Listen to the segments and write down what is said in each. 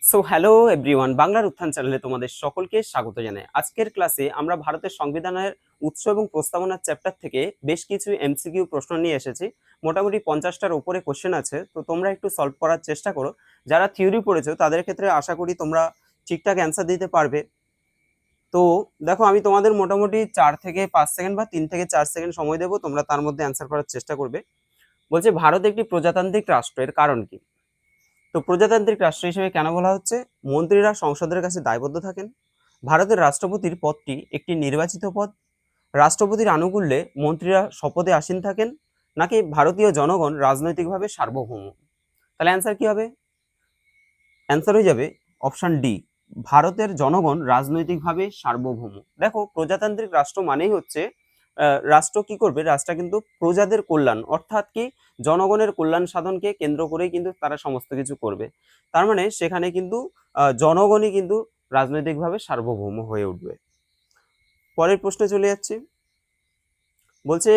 So hello everyone, বাংলার উত্থান চ্যানেলে তোমাদের সকলকে স্বাগত জানাই। আজকের ক্লাসে আমরা ভারতের সংবিধানের উৎস এবং প্রস্তাবনার চ্যাপ্টার থেকে বেশ কিছু এমসিকিউ প্রশ্ন নিয়ে এসেছি। মোটামুটি 50টার উপরে কোশ্চেন আছে, তো তোমরা একটু সলভ করার চেষ্টা করো। যারা থিওরি পড়েছো তাদের ক্ষেত্রে আশা করি তোমরা ঠিকঠাক অ্যান্সার দিতে পারবে। তো দেখো, আমি তোমাদের মোটামুটি 4 থেকে 5 সেকেন্ড বা 3 থেকে 4 সেকেন্ড সময় দেবো, তোমরা তার মধ্যে অ্যান্সার করার চেষ্টা করবে। বলছে ভারত একটি প্রজাতান্ত্রিক রাষ্ট্র, এর কারণ কি? তো প্রজাতান্ত্রিক রাষ্ট্র হিসেবে কেন বলা হচ্ছে? মন্ত্রীরা সংসদের কাছে দায়বদ্ধ থাকেন। ভারতের রাষ্ট্রপতির পদটি একটি নির্বাচিত পদ। রাষ্ট্রপতির আনুকূল্যে মন্ত্রীরা শপথে আসীন থাকেন। নাকি ভারতীয় জনগণ রাজনৈতিকভাবে সার্বভৌম? তাহলে অ্যান্সার কি হবে? অ্যান্সার হয়ে যাবে অপশন ডি, ভারতের জনগণ রাজনৈতিকভাবে সার্বভৌম। দেখো, প্রজাতান্ত্রিক রাষ্ট্র মানেই হচ্ছে রাষ্ট্র কি করবে? রাষ্ট্র কিন্তু প্রজাদের কল্যাণ, অর্থাৎ কি জনগণের কল্যাণ সাধনকে কেন্দ্র করেই কিন্তু তারা সমস্ত কিছু করবে। তার মানে সেখানে কিন্তু জনগণই কিন্তু রাজনৈতিকভাবে সার্বভৌম হয়ে উঠবে। পরের প্রশ্নে চলে যাচ্ছি। বলছে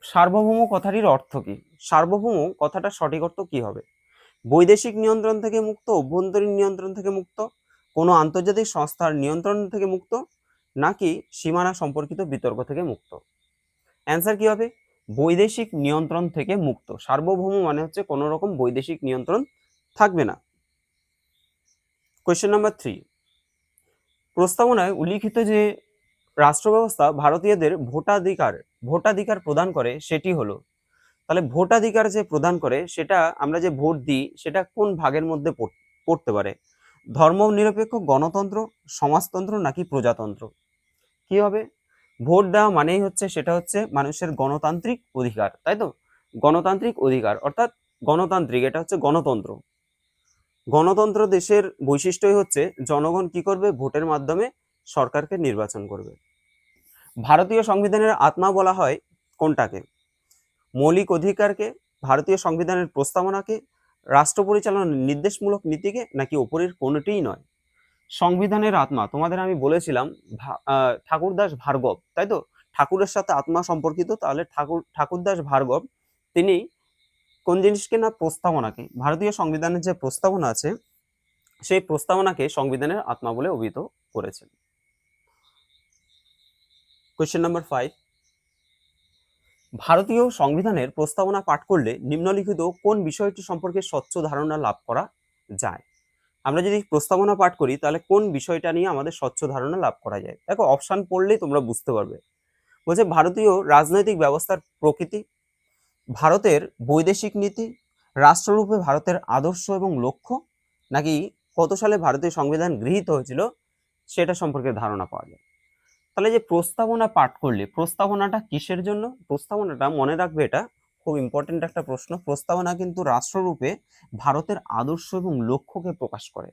সার্বভৌম কথাটির অর্থ কি? সার্বভৌম কথাটার সঠিক অর্থ কি হবে? বৈদেশিক নিয়ন্ত্রণ থেকে মুক্ত, অভ্যন্তরীণ নিয়ন্ত্রণ থেকে মুক্ত, কোনো আন্তর্জাতিক সংস্থার নিয়ন্ত্রণ থেকে মুক্ত, নাকি সীমানা সম্পর্কিত বিতর্ক থেকে মুক্ত? অ্যান্সার কি হবে? বৈদেশিক নিয়ন্ত্রণ থেকে মুক্ত। সার্বভৌম মানে হচ্ছে কোনো রকম বৈদেশিক নিয়ন্ত্রণ থাকবে না। কোয়েশ্চেন নাম্বার 3, প্রস্তাবনায় উল্লিখিত যে রাষ্ট্র ব্যবস্থা ভারতীয়দের ভোটাধিকার প্রদান করে সেটি হলো, তাহলে ভোটাধিকার যে প্রদান করে সেটা আমরা যে ভোট দিই সেটা কোন ভাগের মধ্যে পড়তে পারে? ধর্মনিরপেক্ষ গণতন্ত্র, সমাজতন্ত্র, নাকি প্রজাতন্ত্র? কি হবে? ভোট দেওয়া মানেই হচ্ছে সেটা হচ্ছে মানুষের গণতান্ত্রিক অধিকার, তাই তো? গণতান্ত্রিক অধিকার অর্থাৎ গণতান্ত্রিক, এটা হচ্ছে গণতন্ত্র। গণতন্ত্র দেশের বৈশিষ্ট্যই হচ্ছে জনগণ কি করবে? ভোটের মাধ্যমে সরকারকে নির্বাচন করবে। ভারতীয় সংবিধানের আত্মা বলা হয় কোনটাকে? মৌলিক অধিকারকে, ভারতীয় সংবিধানের প্রস্তাবনাকে, রাষ্ট্র পরিচালনার নির্দেশমূলক নীতিকে, নাকি ওপরের কোনোটিই নয়? সংবিধানের আত্মা তোমাদের আমি বলেছিলাম ঠাকুরদাস ভার্গব, তাই তো? ঠাকুরের সাথে আত্মা সম্পর্কিত, তাহলে ঠাকুরদাস ভার্গব তিনি কোন জিনিসকে? না, প্রস্তাবনাকে, ভারতীয় সংবিধানের যে প্রস্তাবনা আছে সেই প্রস্তাবনাকে সংবিধানের আত্মা বলে অভিহিত করেছেন। কোয়েশ্চেন নাম্বার 5, ভারতীয় সংবিধানের প্রস্তাবনা পাঠ করলে নিম্নলিখিত কোন বিষয়টি সম্পর্কে স্বচ্ছ ধারণা লাভ করা যায়? আমরা যদি প্রস্তাবনা পাঠ করি তাহলে কোন বিষয়টা নিয়ে আমাদের স্বচ্ছ ধারণা লাভ করা যায়? দেখো, অপশন পড়লেই তোমরা বুঝতে পারবে। বলছে ভারতীয় রাজনৈতিক ব্যবস্থার প্রকৃতি, ভারতের বৈদেশিক নীতি, রাষ্ট্ররূপে ভারতের আদর্শ এবং লক্ষ্য, নাকি কত সালে ভারতীয় সংবিধান গৃহীত হয়েছিল সেটা সম্পর্কে ধারণা পাওয়া যায়। তাহলে যে প্রস্তাবনা পাঠ করলে, প্রস্তাবনাটা কিসের জন্য? প্রস্তাবনাটা মনে রাখবে, এটা খুব ইম্পর্টেন্ট একটা প্রশ্ন। প্রস্তাবনা কিন্তু রাষ্ট্ররূপে ভারতের আদর্শ এবং লক্ষ্যকে প্রকাশ করে।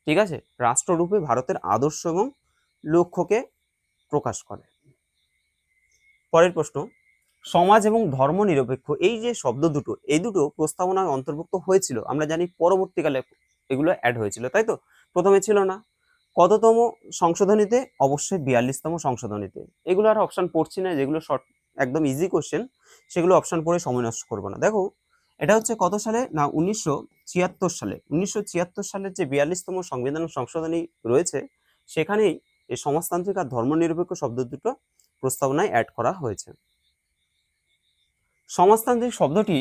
ঠিক আছে, রাষ্ট্ররূপে ভারতের আদর্শ এবং লক্ষ্যকে প্রকাশ করে। পরের প্রশ্ন, সমাজ এবং ধর্ম নিরপেক্ষ এই যে শব্দ দুটো, এই দুটো প্রস্তাবনায় অন্তর্ভুক্ত হয়েছিল আমরা জানি, পরবর্তীকালে এগুলো অ্যাড হয়েছিল, তাই তো? প্রথমে ছিল না। কততম সংশোধনীতে? অবশ্যই 42তম সংশোধনীতে। এগুলো আর অপশন পড়ছি না, যেগুলো শর্ট একদম ইজি কোশ্চেন সেগুলো অপশন পড়ে সময় নষ্ট করবো না। দেখো, এটা হচ্ছে কত সালে? না, 1976 সালে। 1976 সালের যে 42তম সংবিধান সংশোধনী রয়েছে সেখানেই এই সমাজতান্ত্রিক আর ধর্মনিরপেক্ষ শব্দ দুটো প্রস্তাবনায় অ্যাড করা হয়েছে। সমাজতান্ত্রিক শব্দটি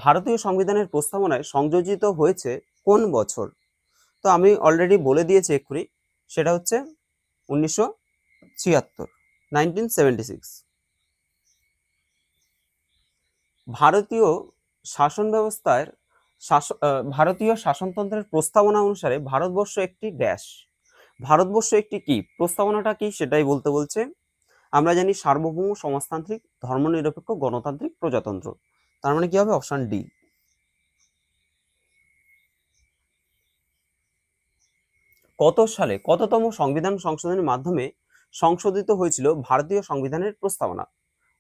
ভারতীয় সংবিধানের প্রস্তাবনায় সংযোজিত হয়েছে কোন বছর? তো আমি অলরেডি বলে দিয়েছি এক্ষুনি, সেটা হচ্ছে 1976, 1976। ভারতীয় শাসন ব্যবস্থার ভারতীয় শাসনতন্ত্রের প্রস্তাবনা অনুসারে ভারতবর্ষ একটি ড্যাশ। ভারতবর্ষ একটি কি? প্রস্তাবনাটা কি সেটাই বলতে বলছে। আমরা জানি সার্বভৌম, সমাজতান্ত্রিক, ধর্মনিরপেক্ষ, গণতান্ত্রিক, প্রজাতন্ত্র। তার মানে কি হবে? Option D. কত সালে কততম সংবিধান সংশোধনের মাধ্যমে সংশোধিত হয়েছিল ভারতীয় সংবিধানের প্রস্তাবনা?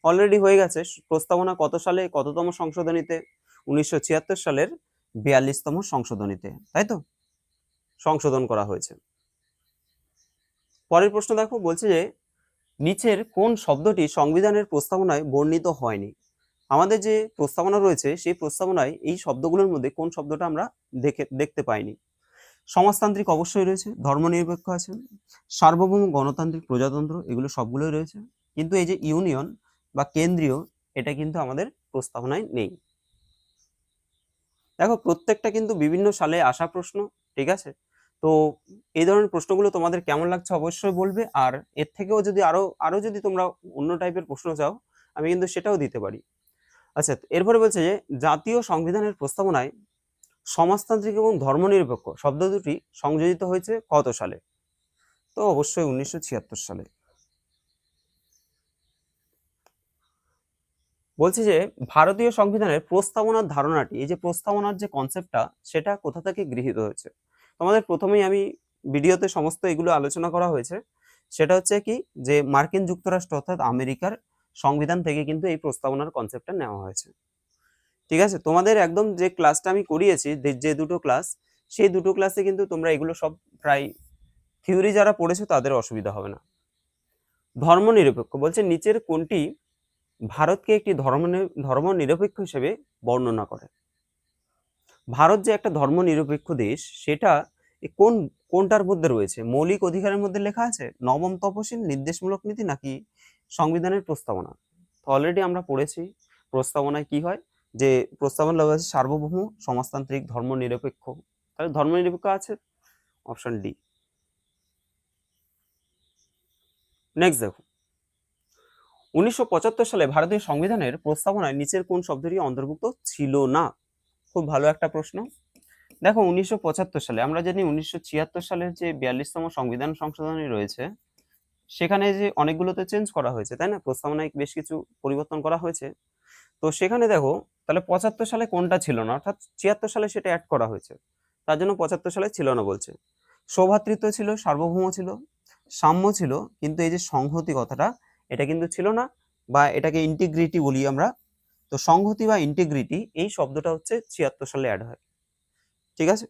অলরেডি হয়ে গেছে। প্রস্তাবনা কত সালে, কততম সংশোধনীতে? 1976 সালের 42তম সংশোধনীতে, তাই তো? সংশোধন করা হয়েছে। পরের প্রশ্ন দেখো, বলছে যে নিচের কোন শব্দটি সংবিধানের প্রস্তাবনায় বর্ণিত হয়নি? আমাদের যে প্রস্তাবনা রয়েছে সেই প্রস্তাবনায় এই শব্দগুলোর মধ্যে কোন শব্দটা আমরা দেখতে পাইনি? সমাজতান্ত্রিক অবশ্যই রয়েছে, ধর্মনিরপেক্ষ আছে, সার্বভৌম গণতান্ত্রিক প্রজাতন্ত্র, এগুলো সবগুলোই রয়েছে। কিন্তু এই যে ইউনিয়ন বা কেন্দ্রীয়, এটা কিন্তু আমাদের প্রস্তাবনায় নেই। দেখো প্রত্যেকটা কিন্তু বিভিন্ন সালে আসা প্রশ্ন, ঠিক আছে? তো এই ধরনের প্রশ্নগুলো তোমাদের কেমন লাগছে অবশ্যই বলবে। আর এর থেকেও যদি আরো যদি তোমরা অন্য টাইপের প্রশ্ন চাও, আমি কিন্তু সেটাও দিতে পারি। আচ্ছা, এরপরে বলছে যে জাতীয় সংবিধানের প্রস্তাবনায় সমাজতান্ত্রিক এবং ধর্মনিরপেক্ষ শব্দ দুটি সংযোজিত হয়েছে কত সালে? তো অবশ্যই 1976 সালে। বলছি যে ভারতীয় সংবিধানের প্রস্তাবনার ধারণাটি, এই যে প্রস্তাবনার যে কনসেপ্টটা, সেটা কোথা থেকে গৃহীত হয়েছে? তোমাদের প্রথমেই আমি ভিডিওতে সমস্ত এগুলো আলোচনা করা হয়েছে। সেটা হচ্ছে কি, যে মার্কিন যুক্তরাষ্ট্র অর্থাৎ আমেরিকার সংবিধান থেকে কিন্তু এই প্রস্তাবনার কনসেপ্টটা নেওয়া হয়েছে। ঠিক আছে, তোমাদের একদম যে ক্লাসটা আমি করিয়েছি, যে দুটো ক্লাস, সেই দুটো ক্লাসে কিন্তু তোমরা এগুলো সব প্রায় থিওরি যারা পড়েছো তাদের অসুবিধা হবে না। ধর্মনিরপেক্ষ বলছে নিচের কোনটি ভারতকে একটি ধর্মনিরপেক্ষ হিসেবে বর্ণনা করে? ভারত যে একটা ধর্মনিরপেক্ষ দেশ, সেটা কোনটার মধ্যে রয়েছে? মৌলিক অধিকারের মধ্যে লেখা আছে, নবম তপশিল, নির্দেশমূলক নীতি, নাকি সংবিধানের প্রস্তাবনা? তো অলরেডি আমরা পড়েছি প্রস্তাবনায় কি হয়, যে প্রস্তাবনা লেখা আছে সার্বভৌম, সমাজতান্ত্রিক, ধর্মনিরপেক্ষ। তাহলে ধর্মনিরপেক্ষ আছে, অপশন ডি। নেক্সট দেখো, 1975 সালে ভারতীয় সংবিধানের প্রস্তাবনায় নিচের কোন শব্দটি অন্তর্ভুক্ত ছিল না? খুব ভালো একটা প্রশ্ন। দেখো 1975 সালে, আমরা জানি 1976 সালের যে 42তম সংবিধান সংশোধনী রয়েছে, সেখানে যে অনেকগুলোতে চেঞ্জ করা হয়েছে, তাই না? প্রস্তাবনায় বেশ কিছু পরিবর্তন করা হয়েছে। তো সেখানে দেখো, তাহলে 75 সালে কোনটা ছিল না, অর্থাৎ 76 সালে সেটা অ্যাড করা হয়েছে, তার জন্য 75 সালে ছিল না বলছে। সৌভ্রাতৃত্ব ছিল, সার্বভৌম ছিল, সাম্য ছিল, কিন্তু এই যে সংহতি কথাটা, এটা কিন্তু ছিল না, বা এটাকে ইন্টিগ্রিটি বলি আমরা। তো সংহতি বা ইন্টিগ্রিটি, এই শব্দটা হচ্ছে 76 সালে অ্যাড হয়। ঠিক আছে,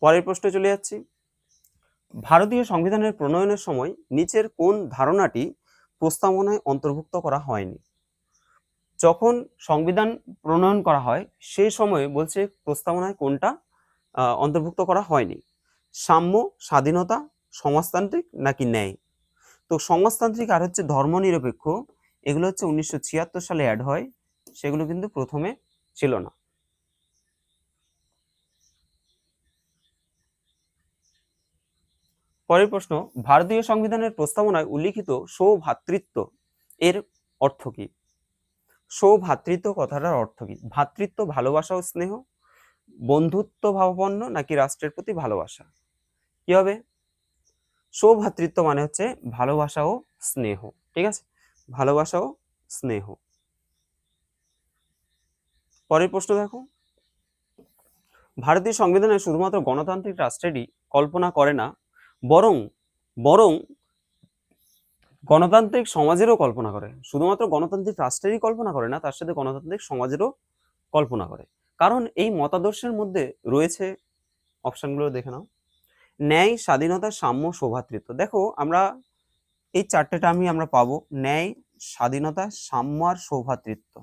পরের প্রশ্নে চলে যাচ্ছি। ভারতীয় সংবিধানের প্রণয়নের সময় নিচের কোন ধারণাটি প্রস্তাবনায় অন্তর্ভুক্ত করা হয়নি? যখন সংবিধান প্রণয়ন করা হয় সেই সময় বলছে প্রস্তাবনায় কোনটা অন্তর্ভুক্ত করা হয়নি? সাম্য, স্বাধীনতা, সমাজতান্ত্রিক, নাকি ন্যায়? তো সমাজতান্ত্রিক আর হচ্ছে ধর্মনিরপেক্ষ, এগুলো হচ্ছে 1976 সালে অ্যাড হয়, সেগুলো কিন্তু প্রথমে ছিল না। পরের প্রশ্ন, ভারতীয় সংবিধানের প্রস্তাবনায় উল্লিখিত সৌভ্রাতৃত্ব এর অর্থ কি? সৌভ্রাতৃত্ব কথাটার অর্থ কি? ভ্রাতৃত্ব ভালোবাসা ও স্নেহ, বন্ধুত্ব ভাবাপন্ন, নাকি রাষ্ট্রের প্রতি ভালোবাসা? কি হবে? সৌভ্রাতৃত্ব মানে হচ্ছে ভালোবাসা ও স্নেহ। ঠিক আছে, ভালোবাসা ও স্নেহ। পরের প্রশ্ন দেখো, ভারতীয় সংবিধানে শুধুমাত্র গণতান্ত্রিক রাষ্ট্রেরই কল্পনা করে না, বরং বরং গণতান্ত্রিক সমাজেরও কল্পনা করে। শুধুমাত্র গণতান্ত্রিক রাষ্ট্রেরই কল্পনা করে না, তার সাথে গণতান্ত্রিক সমাজেরও কল্পনা করে। কারণ এই মতাদর্শের মধ্যে রয়েছে, অপশনগুলো দেখে নাও, ন্যায়, স্বাধীনতা, সাম্য, সৌভ্রাতৃত্ব। দেখো আমরা এই চারটে টার্মই আমরা পাবো, ন্যায়, স্বাধীনতা, সাম্য আর সৌভ্রাতৃত্ব।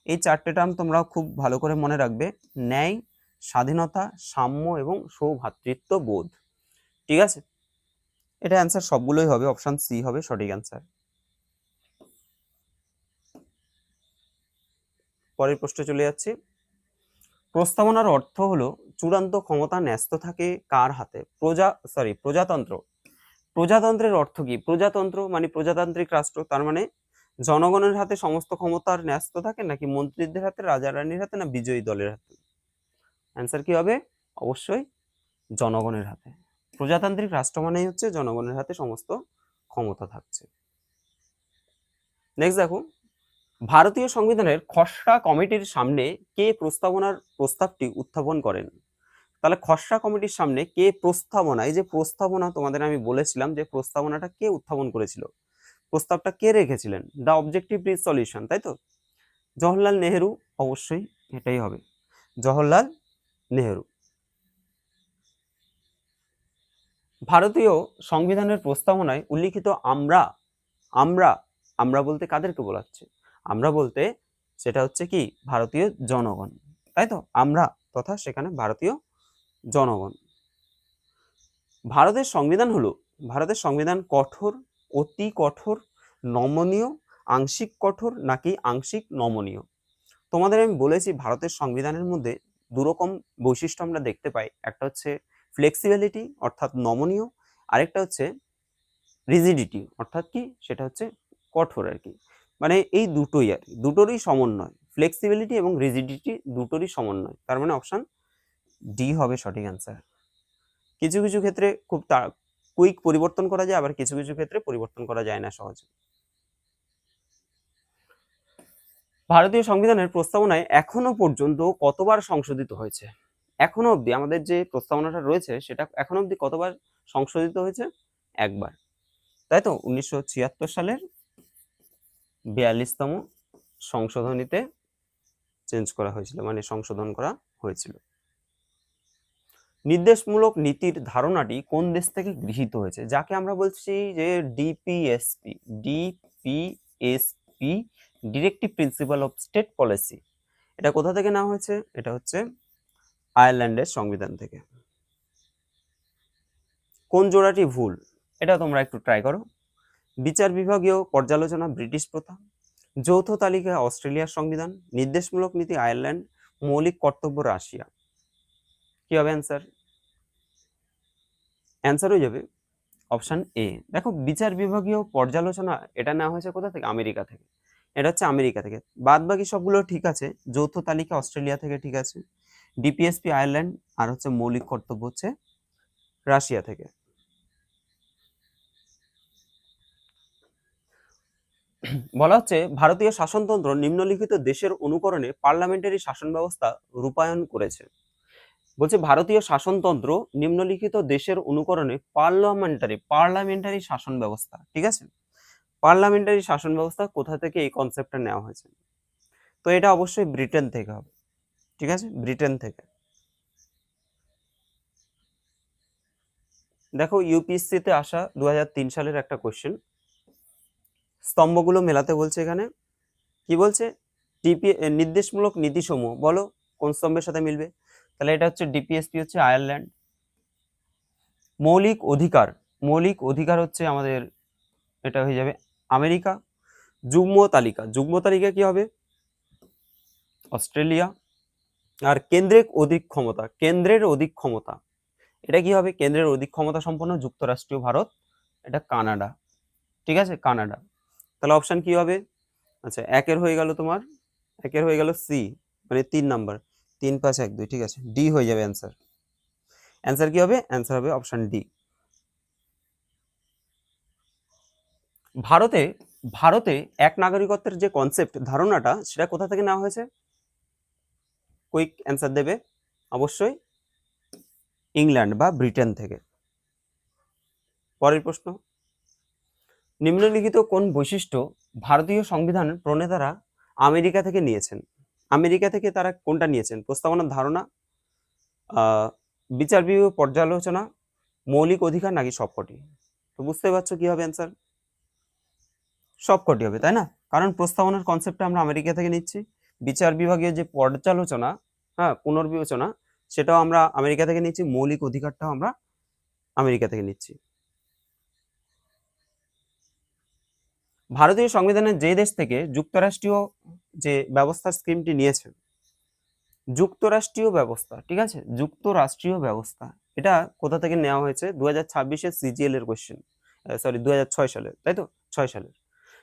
এই চারটে টার্ম তোমরা খুব ভালো করে মনে রাখবে, ন্যায়, স্বাধীনতা, সাম্য এবং সৌভ্রাতৃত্ব বোধ। ঠিক আছে, এটা অ্যান্সার সবগুলোই হবে, অপশন সি হবে সঠিক অ্যান্সার। পরের প্রশ্নে চলে যাচ্ছি। প্রস্তাবনার অর্থ হলো চূড়ান্ত ক্ষমতা ন্যস্ত থাকে কার হাতে? প্রজাতন্ত্র। প্রজাতন্ত্রের অর্থ কি? প্রজাতন্ত্র মানে প্রজাতান্ত্রিক রাষ্ট্র, তার মানে জনগণের হাতে সমস্ত ক্ষমতার ন্যস্ত থাকে, নাকি মন্ত্রীদের হাতে, রাজা রানীর হাতে, না বিজয়ী দলের হাতে? অ্যান্সার কি হবে? অবশ্যই জনগণের হাতে। প্রজাতান্ত্রিক রাষ্ট্র মানেই হচ্ছে জনগণের হাতে সমস্ত ক্ষমতা থাকছে। নেক্সট দেখো, ভারতীয় সংবিধানের খসড়া কমিটির সামনে কে প্রস্তাবটি উত্থাপন করেন? তাহলে খসড়া কমিটির সামনে কে প্রস্তাবনা, এই যে প্রস্তাবনা তোমাদের আমি বলেছিলাম যে প্রস্তাবনাটা কে উত্থাপন করেছিল, প্রস্তাবটা কে রেখেছিলেন? দ্য অবজেক্টিভ রিচ সলিউশন, তাই তো? জওহরলাল নেহেরু, অবশ্যই এটাই হবে, জওহরলাল নেহেরু। ভারতীয় সংবিধানের প্রস্তাবনায় উল্লিখিত আমরা আমরা আমরা বলতে কাদেরকে বলাচ্ছে? আমরা বলতে সেটা হচ্ছে কি, ভারতীয় জনগণ, তাই তো? আমরা তথা সেখানে ভারতীয় জনগণ। ভারতের সংবিধান কঠোর, অতি কঠোর, নমনীয়, আংশিক কঠোর নাকি আংশিক নমনীয়? তোমাদের আমি বলেছি ভারতের সংবিধানের মধ্যে দুরকম বৈশিষ্ট্য আমরা দেখতে পাই, একটা হচ্ছে ফ্লেক্সিবিলিটি অর্থাৎ নমনীয়, আরেকটা হচ্ছে রিজিডিটি অর্থাৎ কি, সেটা হচ্ছে কঠোর আর কি। মানে এই দুটোই আর কি, দুটোরই সমন্বয়, ফ্লেক্সিবিলিটি এবং রিজিডিটি দুটোরই সমন্বয়। তার মানে অপশন ডি হবে সঠিক অ্যান্সার। কিছু কিছু ক্ষেত্রে খুব কুইক পরিবর্তন করা যায়, আবার কিছু কিছু ক্ষেত্রে পরিবর্তন করা যায় না সহজে। ভারতীয় সংবিধানের প্রস্তাবনায় এখনো পর্যন্ত কতবার সংশোধিত হয়েছে? এখনো অবধি আমাদের যে প্রস্তাবনাটা রয়েছে সেটা এখনো অবধি কতবার সংশোধিত হয়েছে? একবার, তাই তো? 1976 সালের 42তম সংশোধনীতে চেঞ্জ করা হয়েছিল, মানে সংশোধন করা হয়েছিল। নির্দেশমূলক নীতির ধারণাটি কোন দেশ থেকে গৃহীত হয়েছে? যাকে আমরা বলছি যে DPSP, directive principal of state policy. এটা কোথা থেকে নেওয়া হয়েছে? এটা হচ্ছে আয়ারল্যান্ডের সংবিধান থেকে। কোন জোড়াটি ভুল? এটা তোমরা একটু ট্রাই করো। বিচার বিভাগীয় পর্যালোচনা ব্রিটিশ প্রথা, যৌথ তালিকা অস্ট্রেলিয়ার সংবিধান, নির্দেশমূলক নীতি আয়ারল্যান্ড, মৌলিক কর্তব্য রাশিয়া। কি হবে অ্যান্সার? অ্যান্সার হয়ে যাবে অপশন এ। দেখো, বিচার বিভাগীয় পর্যালোচনা এটা নেওয়া হয়েছে কোথা থেকে? আমেরিকা থেকে। এটা হচ্ছে আমেরিকা থেকে। বাদ বাকি সবগুলো ঠিক আছে। যৌথ তালিকা অস্ট্রেলিয়া থেকে ঠিক আছে, ডিপিএসপি আয়ারল্যান্ড, আর হচ্ছে মৌলিক কর্তব্য হচ্ছে রাশিয়া থেকে। বলা হচ্ছে ভারতীয় শাসনতন্ত্র নিম্নলিখিত দেশের অনুকরণে পার্লামেন্টারি শাসন ব্যবস্থা রূপায়ণ করেছে। বলছে ভারতীয় শাসনতন্ত্র নিম্নলিখিত দেশের অনুকরণে পার্লামেন্টারি শাসন ব্যবস্থা, ঠিক আছে? পার্লামেন্টারি শাসন ব্যবস্থা কোথা থেকে এই কনসেপ্টটা নেওয়া হয়েছে? তো এটা অবশ্যই ব্রিটেন থেকে হবে, ঠিক আছে? ব্রিটেন থেকে। দেখো, ইউপিএসসি তে আসা 2003 সালের একটা কোশ্চেন, স্তম্ভগুলো মেলাতে বলছে। এখানে কি বলছে? নির্দেশমূলক নীতিসমূহ বলো কোন স্তম্ভের সাথে মিলবে। তাহলে এটা হচ্ছে ডিপিএসপি হচ্ছে আয়ারল্যান্ড। মৌলিক অধিকার হচ্ছে আমাদের, এটা হয়ে যাবে আমেরিকা। যুগ্ম তালিকা কি হবে? অস্ট্রেলিয়া। আর কেন্দ্রের অধিক ক্ষমতা এটা কি হবে? কেন্দ্রের অধিক ক্ষমতা সম্পন্ন যুক্তরাষ্ট্রীয় ভারত, এটা কানাডা, ঠিক আছে? কানাডা। তাহলে অপশন কি হবে? আচ্ছা, একের হয়ে গেল সি, মানে 3 নাম্বার, 3 5 1 2, ঠিক আছে? ডি হয়ে যাবে অ্যান্সার। অ্যান্সার কি হবে? অ্যান্সার হবে অপশন ডি। ভারতে এক নাগরিকত্বের যে কনসেপ্ট, ধারণাটা, সেটা কোথা থেকে নেওয়া হয়েছে? কুইক অ্যান্সার দেবে অবশ্যই ইংল্যান্ড বা ব্রিটেন থেকে। পরের প্রশ্ন, নিম্নলিখিত কোন বৈশিষ্ট্য ভারতীয় সংবিধান প্রণেতারা আমেরিকা থেকে নিয়েছেন? আমেরিকা থেকে তারা কোনটা নিয়েছেন? প্রস্তাবনার ধারণা, বিচার বিভাগীয় পর্যালোচনা, মৌলিক অধিকার নাকি সবকটি? তো বুঝতে পারছো কি হবে অ্যান্সার? সবকটি হবে, তাই না? কারণ প্রস্তাবনার কনসেপ্টটা আমরা আমেরিকা থেকে নিচ্ছি, বিচার বিভাগীয় যে পর্যালোচনা, পুনর্বিবেচনা, সেটাও আমরা আমেরিকা থেকে নিচ্ছি, মৌলিক অধিকারটাও আমরা আমেরিকা থেকে নিচ্ছি। ভারতীয় সংবিধানের যে দেশ থেকে যুক্তরাষ্ট্রীয় যে ব্যবস্থার স্কিমটি নিয়েছে, যুক্তরাষ্ট্রীয় ব্যবস্থা, ঠিক আছে? যুক্তরাষ্ট্রীয় ব্যবস্থা এটা কোথা থেকে নেওয়া হয়েছে? 2026-এর সিজিএল এর কোশ্চেন, সরি 2006 সালের, তাই তো? 6 সালের।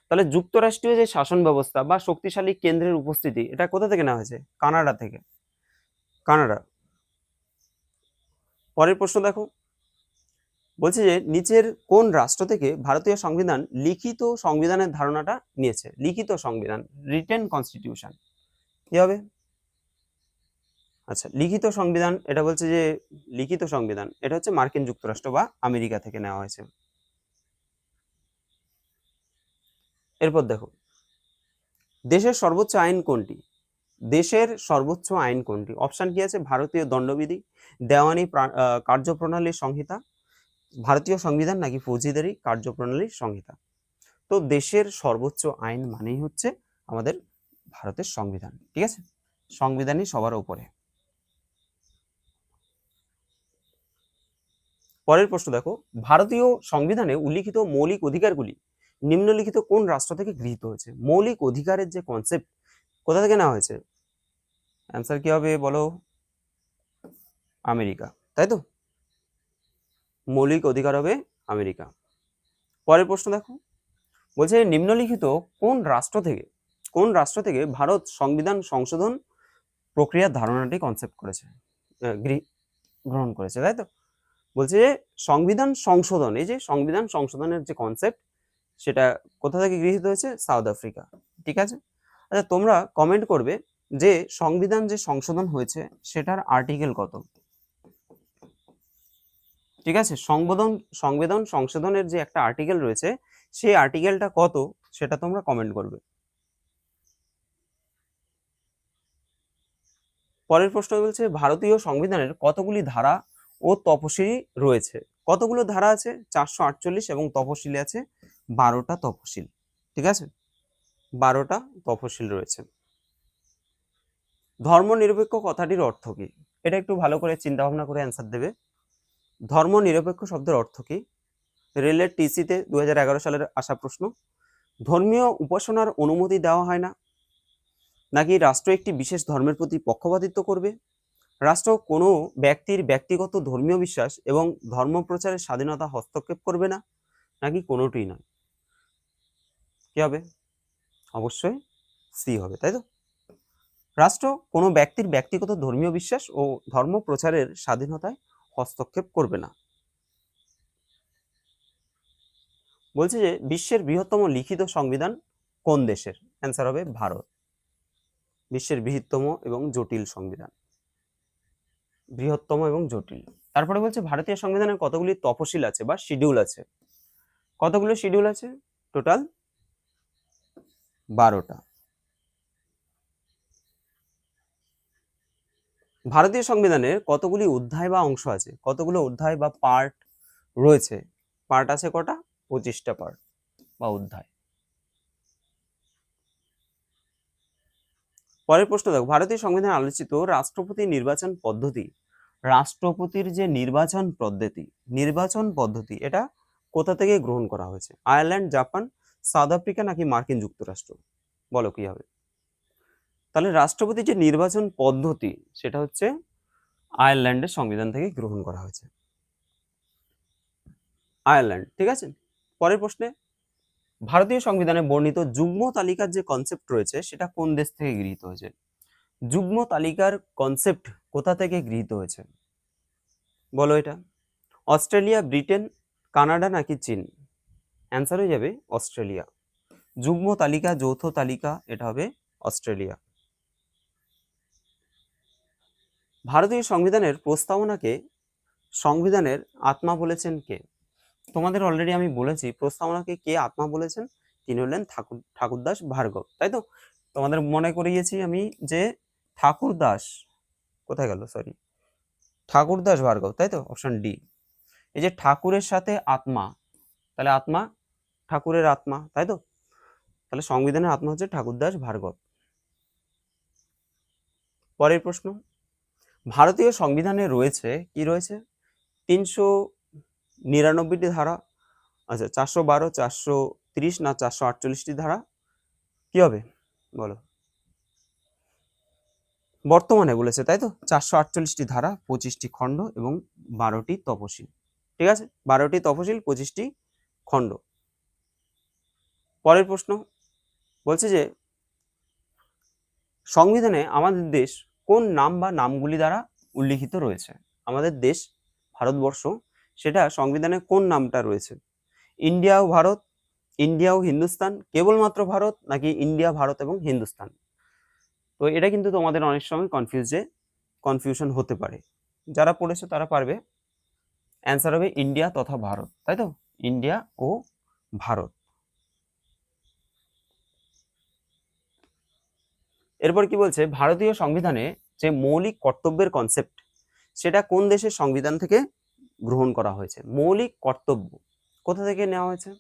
তাহলে যুক্তরাষ্ট্রীয় যে শাসন ব্যবস্থা বা শক্তিশালী কেন্দ্রের উপস্থিতি, এটা কোথা থেকে নেওয়া হয়েছে? কানাডা থেকে। কানাডা। পরের প্রশ্ন দেখো, বলছে যে নিচের কোন রাষ্ট্র থেকে ভারতীয় সংবিধান লিখিত সংবিধানের ধারণাটা নিয়েছে? লিখিত সংবিধান, রিটেন কনস্টিটিউশন, কি হবে? আচ্ছা, লিখিত সংবিধান এটা বলছে যে লিখিত সংবিধান এটা হচ্ছে মার্কিন যুক্তরাষ্ট্র বা আমেরিকা থেকে নেওয়া হয়েছে। এরপর দেখো, দেশের সর্বোচ্চ আইন কোনটি? দেশের সর্বোচ্চ আইন কোনটি? অপশন কি আছে? ভারতীয় দণ্ডবিধি, দেওয়ানি কার্যপ্রণালীর সংহিতা, ভারতীয় সংবিধান নাকি ফৌজদারি কার্যপ্রণালীর সংহিতা? তো দেশের সর্বোচ্চ আইন মানেই হচ্ছে আমাদের ভারতের সংবিধান, ঠিক আছে? সংবিধানই সবার উপরে। পরের প্রশ্ন দেখো, ভারতীয় সংবিধানে উল্লিখিত মৌলিক অধিকারগুলি নিম্নলিখিত কোন রাষ্ট্র থেকে গৃহীত হয়েছে? মৌলিক অধিকারের যে কনসেপ্ট কোথা থেকে নেওয়া হয়েছে? অ্যান্সার কি হবে বলো? আমেরিকা, তাই তো? মৌলিক অধিকার হবে আমেরিকা। পরের প্রশ্ন দেখো, বলছে নিম্নলিখিত কোন রাষ্ট্র থেকে ভারত সংবিধান সংশোধন প্রক্রিয়ার ধারণাটি কনসেপ্ট করেছে, গ্রহণ করেছে, তাই তো? বলছে সংবিধান সংশোধন, এই যে সংবিধান সংশোধনের যে কনসেপ্ট সেটা কোথা থেকে গৃহীত হয়েছে? South Africa. ঠিক আছে, আচ্ছা তোমরা কমেন্ট করবে যে সংবিধান যে সংশোধন হয়েছে সেটার আর্টিকেল কত? ঠিক আছে, সংবিধান সংশোধনের যে একটা আর্টিকেল রয়েছে সেই আর্টিকেলটা কত সেটা তোমরা কমেন্ট করবে। পরের প্রশ্ন বলছে ভারতীয় সংবিধানের কতগুলি ধারা ও তফসিলি রয়েছে? কতগুলো ধারা আছে? 448 এবং তফসিলি আছে 12টা তফসিল। ঠিক আছে, 12টা তফসিল রয়েছে। ধর্মনিরপেক্ষ কথাটির অর্থ কি? এটা একটু ভালো করে চিন্তা ভাবনা করে অ্যান্সার দেবে। ধর্মনিরপেক্ষ শব্দের অর্থ কি? রেলের টিসিতে 2011 সালের আসা প্রশ্ন। ধর্মীয় উপাসনার অনুমতি দেওয়া হয় না, নাকি রাষ্ট্র একটি বিশেষ ধর্মের প্রতি পক্ষপাতিত্ব করবে, রাষ্ট্র কোনো ব্যক্তির ব্যক্তিগত ধর্মীয় বিশ্বাস এবং ধর্ম প্রচারের স্বাধীনতা হস্তক্ষেপ করবে না, নাকি কোনোটিই নয়? কি হবে? অবশ্যই সি হবে, তাই তো? রাষ্ট্র কোনো ব্যক্তির ব্যক্তিগত ধর্মীয় বিশ্বাস ও ধর্ম প্রচারের স্বাধীনতায় হস্তক্ষেপ করবে না। বলছে যে বিশ্বের বৃহত্তম লিখিত সংবিধান কোন দেশের? অ্যান্সার হবে ভারত। বিশ্বের বৃহত্তম এবং জটিল সংবিধান, বৃহত্তম এবং জটিল। তারপরে বলছে ভারতীয় সংবিধানের কতগুলি তফসিল আছে বা শিডিউল আছে? কতগুলো শিডিউল আছে? টোটাল 12টা। ভারতীয় সংবিধানের কতগুলি অধ্যায় বা অংশ আছে? কতগুলো অধ্যায় বা পার্ট রয়েছে? পার্ট আছে কটা? 25টা পার্ট বা অধ্যায়। পরের প্রশ্ন দেখো, ভারতীয় সংবিধানে আলোচিত রাষ্ট্রপতি নির্বাচন পদ্ধতি, রাষ্ট্রপতির যে নির্বাচন পদ্ধতি এটা কোথা থেকে গ্রহণ করা হয়েছে? আয়ারল্যান্ড, জাপান, সাউথ আফ্রিকা, নাকি মার্কিন যুক্তরাষ্ট্র? বলো কি হবে? তাহলে রাষ্ট্রপতির যে নির্বাচন পদ্ধতি সেটা হচ্ছে আয়ারল্যান্ডের সংবিধান থেকে গ্রহণ করা হয়েছে, আয়ারল্যান্ড। ঠিক আছে, পরের প্রশ্নে, ভারতীয় সংবিধানে বর্ণিত যুগ্ম তালিকার যে কনসেপ্ট রয়েছে সেটা কোন দেশ থেকে গৃহীত হয়েছে? যুগ্ম তালিকার কনসেপ্ট কোথা থেকে গৃহীত হয়েছে বলো এটা? অস্ট্রেলিয়া, ব্রিটেন, কানাডা, নাকি চীন? অ্যান্সার হয়ে যাবে অস্ট্রেলিয়া। যুগ্ম তালিকা, যৌথ তালিকা, এটা হবে অস্ট্রেলিয়া। ভারতীয় সংবিধানের প্রস্তাবনাকে সংবিধানের আত্মা বলেছেন কে? তোমাদের অলরেডি আমি বলেছি প্রস্তাবনাকে কে আত্মা বলেছেন, তিনি হলেন ঠাকুরদাস ভার্গব, তাই তো? তোমাদের মনে করিয়েছি আমি যে ঠাকুরদাস ভার্গব, তাই তো? Option D. এই যে ঠাকুরের সাথে আত্মা, তাহলে আত্মা ঠাকুরের আত্মা, তাই তো? তাহলে সংবিধানের আত্মা হচ্ছে ঠাকুরদাস ভার্গব। পরের প্রশ্ন, ভারতীয় সংবিধানে রয়েছে কি? রয়েছে 399টি ধারা, আচ্ছা 412, 430 না 448টি ধারা? কি হবে বলো? বর্তমানে বলেছে, তাই তো? 448টি ধারা, 25টি খণ্ড এবং 12টি তফসিল। ঠিক আছে, 12টি তফসিল, 25টি খণ্ড। পরের প্রশ্ন বলছে যে সংবিধানে আমাদের দেশ কোন নাম বা নামগুলি দ্বারা উল্লিখিত রয়েছে? আমাদের দেশ ভারতবর্ষ, সেটা সংবিধানে কোন নামটা রয়েছে? ইন্ডিয়া ও ভারত, ইন্ডিয়া ও হিন্দুস্তান, কেবলমাত্র ভারত, নাকি ইন্ডিয়া, ভারত এবং হিন্দুস্তান? তো এটা কিন্তু তোমাদের অনেক সময় কনফিউশন হতে পারে, যারা পড়েছে তারা পারবে। অ্যান্সার হবে ইন্ডিয়া তথা ভারত, তাই তো? ইন্ডিয়া ও ভারত। এরপর কি বলছে, ভারতীয় সংবিধানে যে মৌলিক কর্তব্যের কনসেপ্ট সেটা কোন দেশের সংবিধান থেকে গ্রহণ করা হয়েছে? মৌলিক কর্তব্য কোথা থেকে নেওয়া হয়েছে?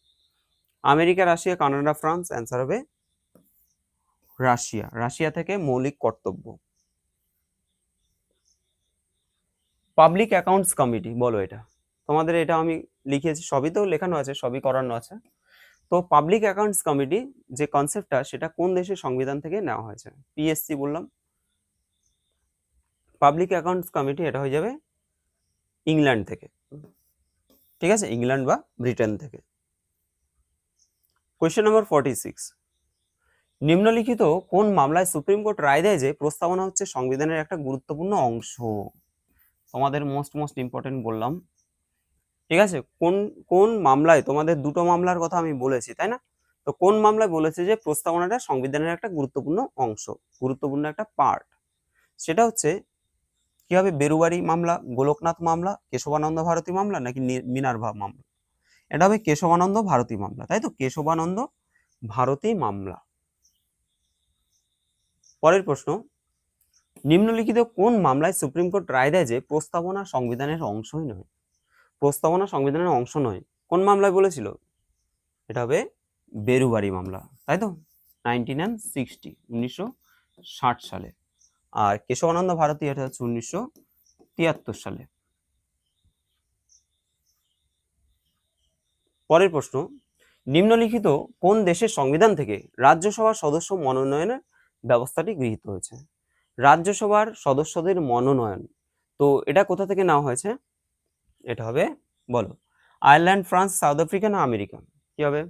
America, Russia, Canada, France? Answer হবে রাশিয়া। রাশিয়া থেকে মৌলিক কর্তব্য। পাবলিক অ্যাকাউন্টস কমিটি, বলো এটা? তোমাদের এটা আমি লিখেছি, সবই তো লেখানো আছে, সবই করানো আছে। তো পাবলিক অ্যাকাউন্টস কমিটি যে কনসেপ্টটা, সেটা কোন দেশের সংবিধান থেকে নেওয়া হয়েছে? পিএসসি বললাম। পাবলিক অ্যাকাউন্টস কমিটি এটা হয়ে যাবে ইংল্যান্ড থেকে, ঠিক আছে, ইংল্যান্ড বা ব্রিটেন থেকে। কোয়েশ্চেন নাম্বার 46, নিম্নলিখিত কোন মামলায় সুপ্রিম কোর্ট রায় দেয় যে প্রস্তাবনা হচ্ছে সংবিধানের একটা গুরুত্বপূর্ণ অংশ? তোমাদের মোস্ট ইম্পর্টেন্ট বললাম, ঠিক আছে। কোন কোন মামলায়, তোমাদের দুটো মামলার কথা আমি বলেছি, তাই না? তো কোন মামলায় বলেছে যে প্রস্তাবনাটা সংবিধানের একটা গুরুত্বপূর্ণ অংশ, গুরুত্বপূর্ণ একটা পার্ট? সেটা হচ্ছে কি হবে? বেরুবাড়ি মামলা, গোলকনাথ মামলা, কেশবানন্দ ভারতী মামলা, নাকি মিনার্ভা মামলা? এটা হবে কেশবানন্দ ভারতী মামলা, তাই তো, কেশবানন্দ ভারতী মামলা। পরের প্রশ্ন, নিম্নলিখিত কোন মামলায় সুপ্রিম কোর্ট রায় দেয় যে প্রস্তাবনা সংবিধানের অংশই নয়? প্রস্তাবনা সংবিধানের অংশ নয়, কোন মামলায় বলেছিল? এটা হবে বেরুবাড়ি মামলা, তাই তো, 1960 সালে। আর কেশবানন্দ ভারতী এটা হচ্ছে 1973 সালে। পরের প্রশ্ন, নিম্নলিখিত কোন দেশের সংবিধান থেকে রাজ্যসভার সদস্য মনোনয়নের ব্যবস্থাটি গৃহীত হয়েছে? রাজ্যসভার সদস্যদের মনোনয়ন, তো এটা কোথা থেকে নেওয়া হয়েছে? এটা হবে, বলো, আয়ারল্যান্ড, ফ্রান্স, সাউথ আফ্রিকা না আমেরিকা? কি হবে?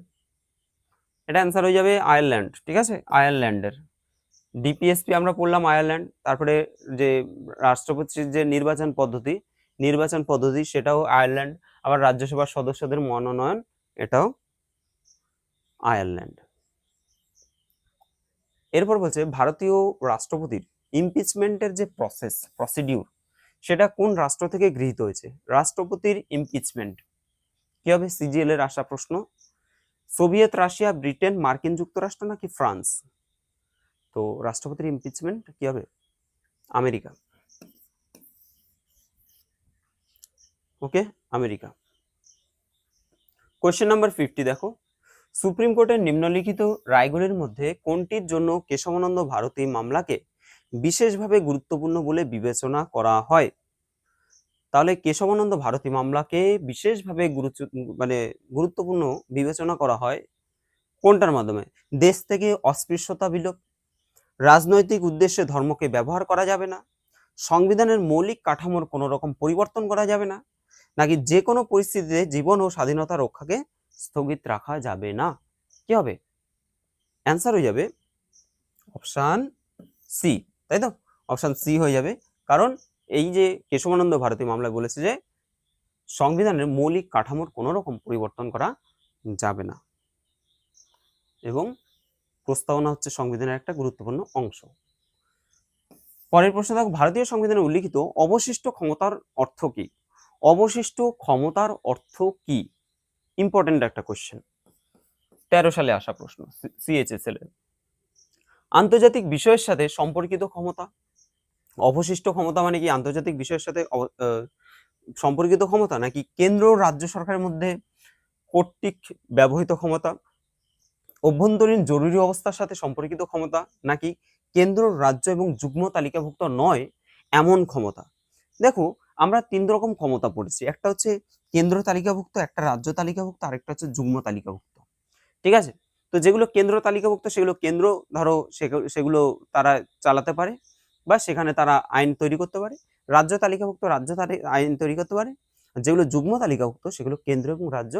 এটা অ্যান্সার হয়ে যাবে আয়ারল্যান্ড, ঠিক আছে, আয়ারল্যান্ডের। ডিপিএসপি আমরা পড়লাম আয়ারল্যান্ড। তারপরে যে রাষ্ট্রপতির যে নির্বাচন পদ্ধতি সেটাও আয়ারল্যান্ড। আবার রাজ্যসভার সদস্যদের মনোনয়ন, এটাও আয়ারল্যান্ড। এরপর বলছে ভারতীয় রাষ্ট্রপতির ইমপিচমেন্টের যে প্রসিডিউর, সেটা কোন রাষ্ট্র থেকে গৃহীত হয়েছে? রাষ্ট্রপতির ইমপিচমেন্ট কি হবে? সিজিএল এর আসা প্রশ্ন। সোভিয়েত রাশিয়া, ব্রিটেন, মার্কিন যুক্তরাষ্ট্র নাকি ফ্রান্স? তো রাষ্ট্রপতির ইমপিচমেন্ট কি হবে? আমেরিকা। ওকে, আমেরিকা। কোয়েশ্চেন নাম্বার 50 দেখো, সুপ্রিম কোর্টের নিম্নলিখিত রায়গুলির মধ্যে কোনটির জন্য কেশবানন্দ ভারতী মামলাকে বিশেষভাবে গুরুত্বপূর্ণ বলে বিবেচনা করা হয়? তাহলে কেশবানন্দ ভারতী মামলাকে বিশেষভাবে গুরুত্বপূর্ণ বিবেচনা করা হয় কোনটার মাধ্যমে? দেশ থেকে অস্পৃশ্যতা বিলোপ, রাজনৈতিক উদ্দেশ্যে ধর্মকে ব্যবহার করা যাবে না, সংবিধানের মৌলিক কাঠামোর কোনো রকম পরিবর্তন করা যাবে না, নাকি যে কোনো পরিস্থিতিতে জীবন ও স্বাধীনতা রক্ষাকে স্থগিত রাখা যাবে না? কি হবে? অ্যান্সার হয়ে যাবে অপশান সি, তাই তো, অপশান সি হয়ে যাবে। কারণ এই যে কেশবানন্দ ভারতী মামলায় বলেছে যে সংবিধানের মৌলিক কাঠামোর কোনো রকম পরিবর্তন করা যাবে না, এবং প্রস্তাবনা হচ্ছে সংবিধানের একটা গুরুত্বপূর্ণ অংশ। পরের প্রশ্ন দেখো, ভারতীয় সংবিধানে উল্লিখিত অবশিষ্ট ক্ষমতার অর্থ কি? অবশিষ্ট ক্ষমতার অর্থ কি? ইম্পর্টেন্ট একটা কোশ্চেন, 13 সালে আসা প্রশ্ন, সিএইচএসএল এর। আন্তর্জাতিক বিষয়ের সাথে সম্পর্কিত ক্ষমতা। অবশিষ্ট ক্ষমতা মানে কি আন্তর্জাতিক বিষয়ের সাথে সম্পর্কিত ক্ষমতা, নাকি কেন্দ্র রাজ্য সরকারের মধ্যে কর্তৃক ব্যবহৃত ক্ষমতা, অভ্যন্তরীণ জরুরি অবস্থার সাথে সম্পর্কিত ক্ষমতা, নাকি কেন্দ্র, রাজ্য এবং যুগ্ম তালিকাভুক্ত নয় এমন ক্ষমতা? দেখো, আমরা 3 রকম ক্ষমতা পড়েছি, একটা হচ্ছে কেন্দ্র তালিকাভুক্ত, একটা রাজ্য তালিকাভুক্ত, আরেকটা হচ্ছে যুগ্ম তালিকাভুক্ত, ঠিক আছে। তো যেগুলো কেন্দ্র তালিকাভুক্ত সেগুলো কেন্দ্র ধরো সেগুলো তারা চালাতে পারে, বা সেখানে তারা আইন তৈরি করতে পারে। রাজ্য তালিকাভুক্ত আইন তৈরি করতে পারে। যেগুলো যুগ্ম তালিকাভুক্ত সেগুলো কেন্দ্র এবং রাজ্য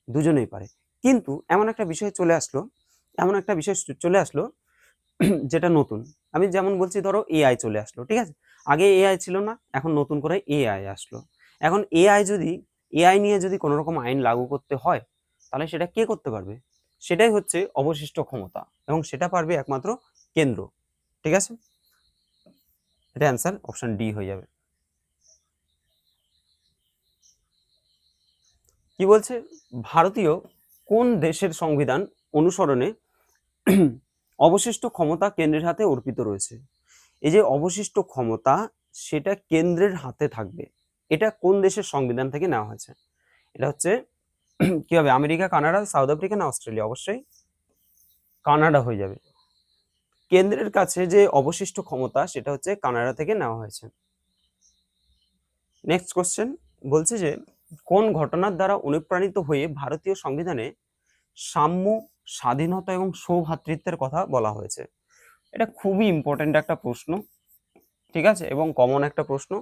দুজনেই পারে। কিন্তু এমন একটা বিষয় চলে আসলো যেটা নতুন। আমি যেমন বলছি, ধরো এআই চলে আসলো, ঠিক আছে, আগে এআই ছিল না, এখন নতুন করে এআই আসলো। এখন এআই নিয়ে যদি কোনো রকম আইন লাগু করতে হয়, তাহলে সেটা কে করতে পারবে? সেটাই হচ্ছে অবশিষ্ট ক্ষমতা, এবং সেটা পারবে একমাত্র কেন্দ্র, ঠিক আছে। এটা অ্যান্সার অপশন ডি হয়ে যাবে। কি বলছে? ভারতীয় কোন দেশের সংবিধান অনুসরণে অবশিষ্ট ক্ষমতা কেন্দ্রের হাতে অর্পিত রয়েছে? এই যে অবশিষ্ট ক্ষমতা, সেটা কেন্দ্রের হাতে থাকবে, এটা কোন দেশের সংবিধান থেকে নেওয়া হয়েছে? এটা হচ্ছে কি হবে? আমেরিকা, কানাডা, সাউথ আফ্রিকা না অস্ট্রেলিয়া? অবশ্যই কানাডা হয়ে যাবে। কেন্দ্রের কাছে যে অবশিষ্ট ক্ষমতা, সেটা হচ্ছে কানাডা থেকে নেওয়া হয়েছে। নেক্সট কোশ্চেন বলছে যে কোন ঘটনার দ্বারা অনুপ্রাণিত হয়ে ভারতীয় সংবিধানে সাম্য, স্বাধীনতা এবং সৌভ্রাতৃত্বের কথা বলা হয়েছে? এটা খুবই ইম্পর্টেন্ট একটা প্রশ্ন, ঠিক আছে, এবং কমন একটা প্রশ্ন।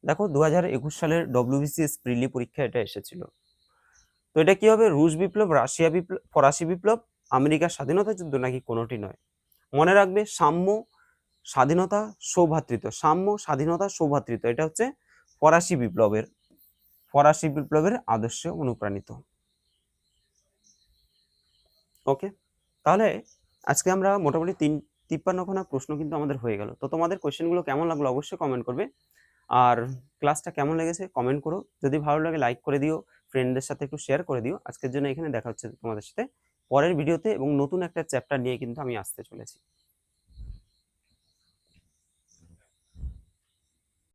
দেখো 2021 সালের WBCS প্রিলি পরীক্ষা এটা এসেছিল। তো এটা কি হবে? রুশ বিপ্লব, রাশিয়া বিপ্লব, ফরাসি বিপ্লব, আমেরিকার স্বাধীনতা যুদ্ধ, নাকি কোনোটি নয়? মনে রাখবে সাম্য, স্বাধীনতা, সৌভ্রাতৃত্ব। সাম্য, স্বাধীনতা, সৌভ্রাতৃত্ব, এটা হচ্ছে ফরাসি বিপ্লবের আদর্শে অনুপ্রাণিত। ওকে, তাহলে আজকে আমরা মোটামুটি 53খানা প্রশ্ন কিন্তু আমাদের হয়ে গেল। তো তোমাদের কোয়েশ্চেনগুলো কেমন লাগলো অবশ্যই কমেন্ট করবে, আর ক্লাসটা কেমন লেগেছে কমেন্ট করো। যদি ভালো লাগে লাইক করে দিও, ফ্রেন্ডদের সাথে একটু শেয়ার করে দিও। আজকের জন্য এখানে দেখা হচ্ছে তোমাদের সাথে পরের ভিডিওতে, এবং নতুন একটা চ্যাপ্টার নিয়ে কিন্তু আমি আসতে চলেছি।